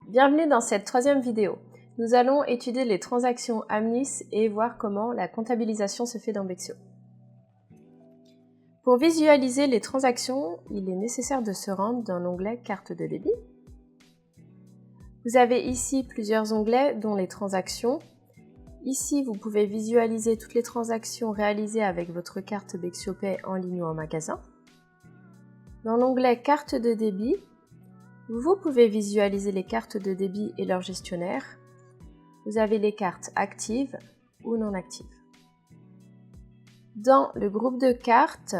Bienvenue dans cette troisième vidéo. Nous allons étudier les transactions Amnis et voir comment la comptabilisation se fait dans Bexio. Pour visualiser les transactions, il est nécessaire de se rendre dans l'onglet Carte de débit. Vous avez ici plusieurs onglets dont les transactions. Ici, vous pouvez visualiser toutes les transactions réalisées avec votre carte Bexio Pay en ligne ou en magasin. Dans l'onglet Carte de débit, vous pouvez visualiser les cartes de débit et leur gestionnaire. Vous avez les cartes actives ou non actives. Dans le groupe de cartes,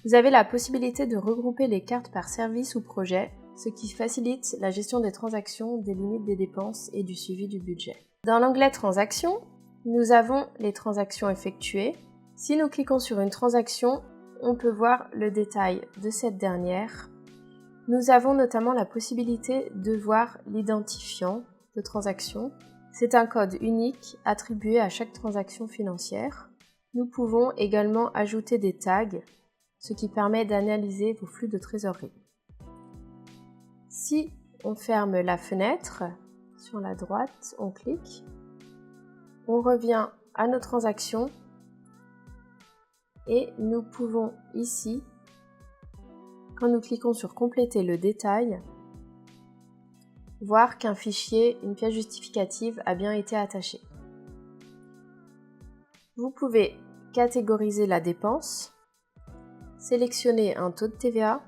vous avez la possibilité de regrouper les cartes par service ou projet, ce qui facilite la gestion des transactions, des limites des dépenses et du suivi du budget. Dans l'onglet Transactions, nous avons les transactions effectuées. Si nous cliquons sur une transaction, on peut voir le détail de cette dernière. Nous avons notamment la possibilité de voir l'identifiant de transaction. C'est un code unique attribué à chaque transaction financière. Nous pouvons également ajouter des tags, ce qui permet d'analyser vos flux de trésorerie. Si on ferme la fenêtre, sur la droite, on clique, on revient à nos transactions et nous pouvons ici, quand nous cliquons sur compléter le détail, voir qu'un fichier, une pièce justificative a bien été attaché. Vous pouvez catégoriser la dépense, sélectionner un taux de TVA,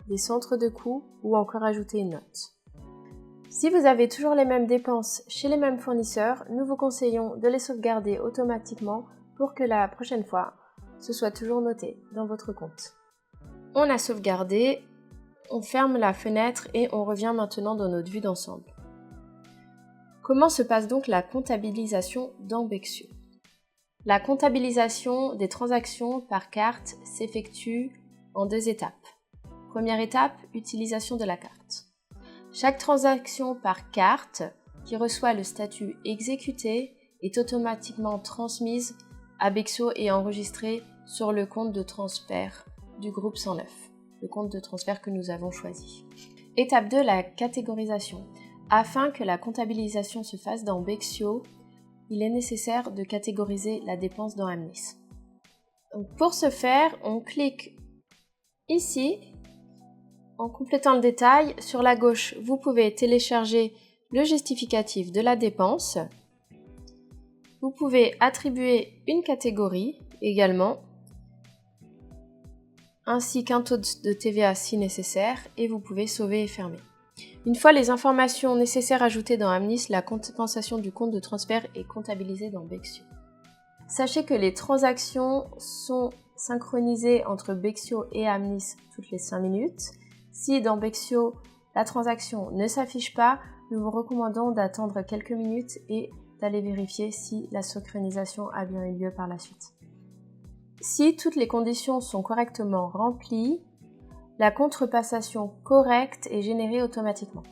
des centres de coûts ou encore ajouter une note. Si vous avez toujours les mêmes dépenses chez les mêmes fournisseurs, nous vous conseillons de les sauvegarder automatiquement pour que la prochaine fois, ce soit toujours noté dans votre compte. On a sauvegardé, on ferme la fenêtre et on revient maintenant dans notre vue d'ensemble. Comment se passe donc la comptabilisation dans Bexio? La comptabilisation des transactions par carte s'effectue en deux étapes. Première étape, utilisation de la carte. Chaque transaction par carte qui reçoit le statut exécuté est automatiquement transmise à Bexio et enregistrée sur le compte de transfert du groupe 109, le compte de transfert que nous avons choisi. Étape 2, la catégorisation. Afin que la comptabilisation se fasse dans Bexio, il est nécessaire de catégoriser la dépense dans Amnis. Donc pour ce faire, on clique ici. En complétant le détail, sur la gauche, vous pouvez télécharger le justificatif de la dépense. Vous pouvez attribuer une catégorie également, ainsi qu'un taux de TVA si nécessaire, et vous pouvez sauver et fermer. Une fois les informations nécessaires ajoutées dans Amnis, la compensation du compte de transfert est comptabilisée dans Bexio. Sachez que les transactions sont synchronisées entre Bexio et Amnis toutes les 5 minutes. Si dans Bexio, la transaction ne s'affiche pas, nous vous recommandons d'attendre quelques minutes et d'aller vérifier si la synchronisation a bien eu lieu par la suite. Si toutes les conditions sont correctement remplies, la contrepassation correcte est générée automatiquement.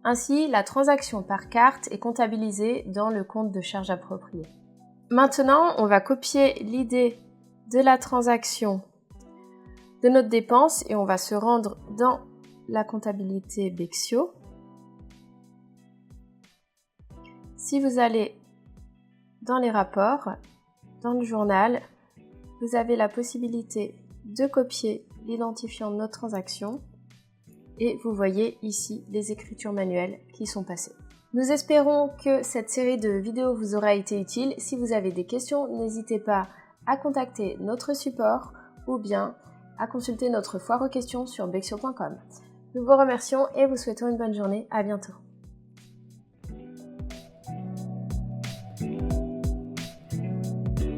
Ainsi, la transaction par carte est comptabilisée dans le compte de charge approprié. Maintenant, on va copier l'idée de la transaction de notre dépense et on va se rendre dans la comptabilité Bexio. Si vous allez dans les rapports, dans le journal, vous avez la possibilité de copier l'identifiant de notre transaction et vous voyez ici les écritures manuelles qui sont passées. Nous espérons que cette série de vidéos vous aura été utile. Si vous avez des questions, n'hésitez pas à contacter notre support ou bien à consulter notre foire aux questions sur bexio.com. Nous vous remercions et vous souhaitons une bonne journée. À bientôt.